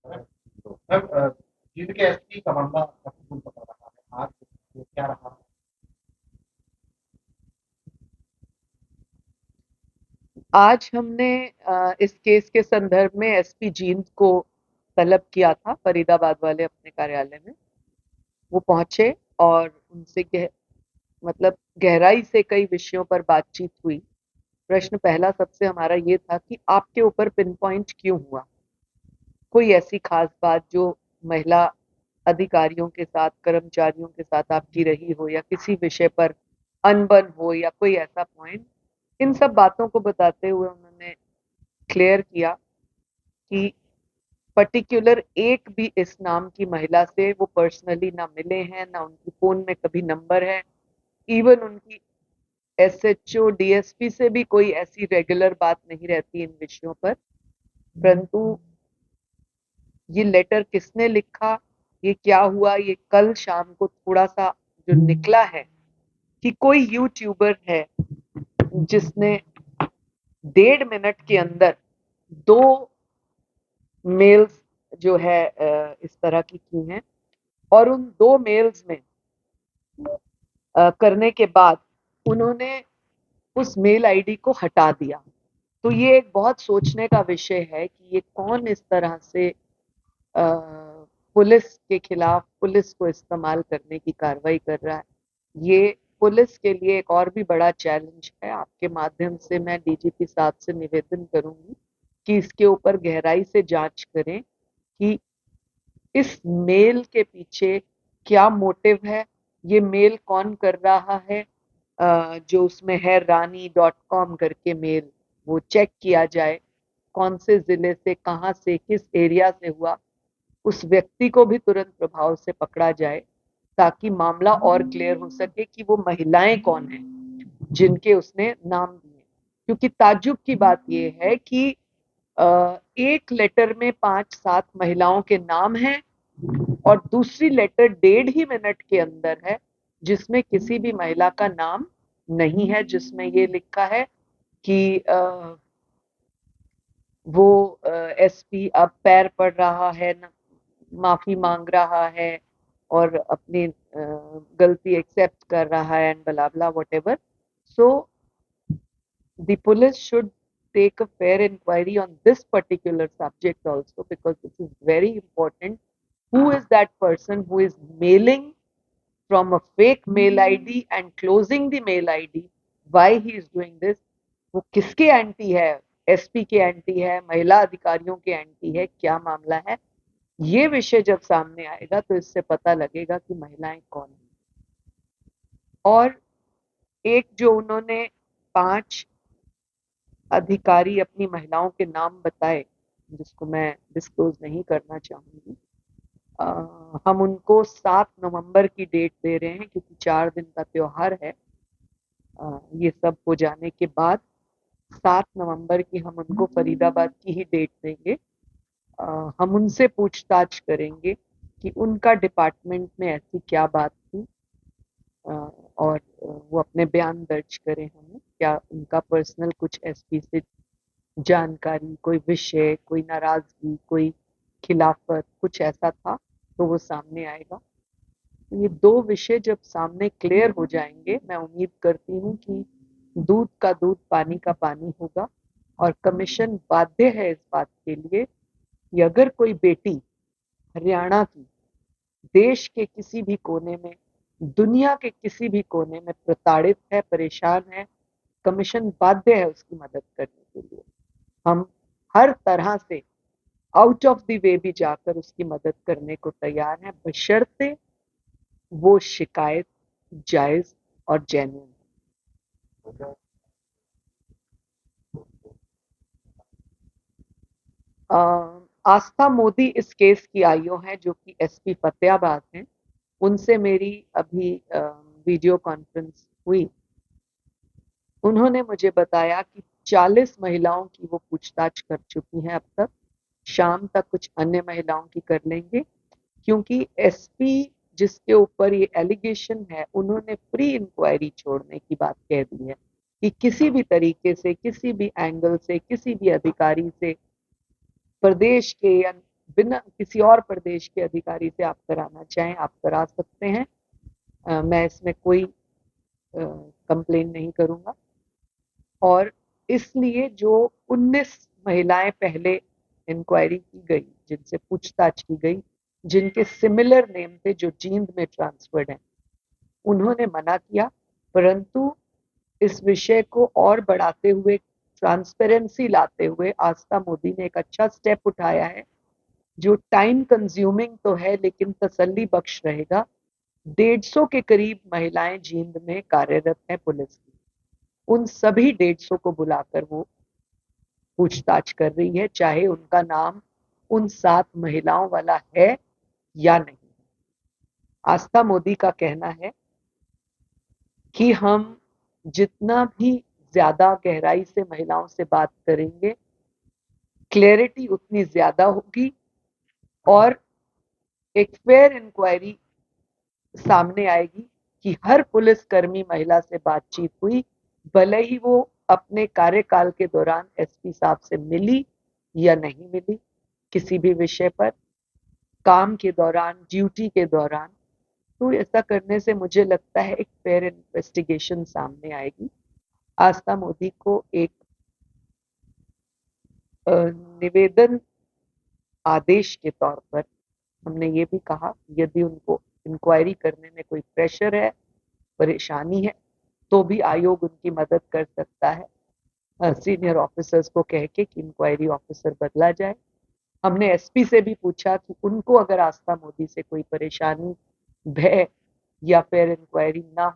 Sir, Jind के SP का मामला मकबूल पता रहा है आज ये क्या रहा। आज हमने इस केस के संदर्भ में एसपी जींद को तलब किया था फरीदाबाद वाले अपने कार्यालय में। वो पहुंचे और उनसे मतलब गहराई से कई विषयों पर बातचीत हुई। प्रश्न पहला सबसे हमारा ये था कि आपके ऊपर पिन पॉइंट क्यों हुआ? कोई ऐसी खास बात जो महिला अधिकारियों के साथ, कर्मचारियों के साथ आपकी रही हो, या किसी विषय पर अनबन हो, या कोई ऐसा पॉइंट। इन सब बातों को बताते हुए उन्होंने क्लियर किया कि पर्टिकुलर एक भी इस नाम की महिला से वो पर्सनली ना मिले हैं, ना उनकी फोन में कभी नंबर है। इवन उनकी एसएचओ डीएसपी से भी कोई ऐसी रेगुलर बात नहीं रहती इन विषयों पर। परंतु ये लेटर किसने लिखा, ये क्या हुआ, ये कल शाम को थोड़ा सा जो निकला है कि कोई यूट्यूबर है जिसने 1.5 मिनट के अंदर 2 मेल्स जो है इस तरह की हैं, और उन 2 मेल्स में करने के बाद उन्होंने उस मेल आईडी को हटा दिया। तो ये एक बहुत सोचने का विषय है कि ये कौन इस तरह से पुलिस के खिलाफ, पुलिस को इस्तेमाल करने की कार्रवाई कर रहा है। ये पुलिस के लिए एक और भी बड़ा चैलेंज है। आपके माध्यम से मैं डीजीपी साहब से निवेदन करूंगी कि इसके ऊपर गहराई से जांच करें कि इस मेल के पीछे क्या मोटिव है, ये मेल कौन कर रहा है। जो उसमें है रानी.com करके मेल, वो चेक किया जाए कौन से जिले से, कहाँ से, किस एरिया से हुआ। उस व्यक्ति को भी तुरंत प्रभाव से पकड़ा जाए ताकि मामला और क्लियर हो सके कि वो महिलाएं कौन हैं जिनके उसने नाम दिए। क्योंकि ताज्जुब की बात यह है कि एक लेटर में 5-7 महिलाओं के नाम हैं और दूसरी लेटर 1.5 मिनट के अंदर है जिसमें किसी भी महिला का नाम नहीं है, जिसमें ये लिखा है कि वो एसपी अब पैर पड़ रहा है, माफी मांग रहा है और अपनी गलती एक्सेप्ट कर रहा है and blah blah whatever. So the police should take a fair inquiry on this particular subject also, because this is very important. Who is that person who is mailing from a fake mail ID and closing the mail ID? Why he is doing this? वो किसके anti है? SP के anti है, महिला अधिकारियों के anti है, क्या मामला है? ये विषय जब सामने आएगा तो इससे पता लगेगा कि महिलाएं कौन हैं। और एक जो उन्होंने 5 अधिकारी अपनी महिलाओं के नाम बताए, जिसको मैं डिस्क्लोज नहीं करना चाहूंगी, हम उनको 7 नवंबर की डेट दे रहे हैं क्योंकि 4 दिन का त्योहार है। ये सब हो जाने के बाद 7 नवंबर की हम उनको फरीदाबाद की ही डेट देंगे। हम उनसे पूछताछ करेंगे कि उनका डिपार्टमेंट में ऐसी क्या बात थी, और वो अपने बयान दर्ज करें। हमें क्या उनका पर्सनल कुछ एसपी से जानकारी, कोई विषय, कोई नाराजगी, कोई खिलाफत, कुछ ऐसा था तो वो सामने आएगा। ये 2 विषय जब सामने क्लियर हो जाएंगे, मैं उम्मीद करती हूँ कि दूध का दूध, पानी का पानी होगा। और कमीशन बाध्य है इस बात के लिए कि अगर कोई बेटी हरियाणा की देश के किसी भी कोने में, दुनिया के किसी भी कोने में प्रताड़ित है, परेशान है, कमीशन बाध्य है उसकी मदद करने के लिए। हम हर तरह से आउट ऑफ द वे भी जाकर उसकी मदद करने को तैयार हैं, बशर्ते वो शिकायत जायज और जेन्युइन। आस्था मोदी इस केस की आईओ हैं, जो कि एसपी फतेहाबाद हैं। उनसे मेरी अभी वीडियो कॉन्फ्रेंस हुई। उन्होंने मुझे बताया कि 40 महिलाओं की वो पूछताछ कर चुकी हैं अब तक। शाम तक कुछ अन्य महिलाओं की कर लेंगे, क्योंकि एसपी जिसके ऊपर ये एलिगेशन है, उन्होंने प्री इंक्वायरी छोड़ने की बात कह दी है कि किसी भी तरीके से, किसी भी एंगल से, किसी भी अधिकारी से, प्रदेश के या बिना किसी और प्रदेश के अधिकारी से आप कराना चाहें आप करा सकते हैं। मैं इसमें कोई कंप्लेन नहीं करूंगा। और इसलिए जो 19 महिलाएं पहले इंक्वायरी की गई, जिनसे पूछताछ की गई, जिनके सिमिलर नेम थे जो जींद में ट्रांसफर्ड हैं, उन्होंने मना किया। परंतु इस विषय को और बढ़ाते हुए, ट्रांसपेरेंसी लाते हुए आस्था मोदी ने एक अच्छा स्टेप उठाया है, जो टाइम कंज्यूमिंग तो है लेकिन तसल्ली बख्श रहेगा। 150 के करीब महिलाएं जींद में कार्यरत हैं पुलिस की। उन सभी 150 को बुलाकर वो पूछताछ कर रही है, चाहे उनका नाम उन 7 महिलाओं वाला है या नहीं। आस्था मोदी का कहना है कि हम जितना भी ज्यादा गहराई से महिलाओं से बात करेंगे, क्लैरिटी उतनी ज्यादा होगी और एक फेयर इंक्वायरी सामने आएगी कि हर पुलिसकर्मी महिला से बातचीत हुई, भले ही वो अपने कार्यकाल के दौरान एसपी साहब से मिली या नहीं मिली, किसी भी विषय पर, काम के दौरान, ड्यूटी के दौरान। तो ऐसा करने से मुझे लगता है एक फेयर इन्वेस्टिगेशन सामने आएगी। आस्था मोदी को एक निवेदन आदेश के तौर पर हमने ये भी कहा, यदि उनको इंक्वायरी करने में कोई प्रेशर है, परेशानी है, तो भी आयोग उनकी मदद कर सकता है सीनियर ऑफिसर्स को कह के कि इंक्वायरी ऑफिसर बदला जाए। हमने एसपी से भी पूछा कि उनको अगर आस्था मोदी से कोई परेशानी, भय या फिर इंक्वायरी ना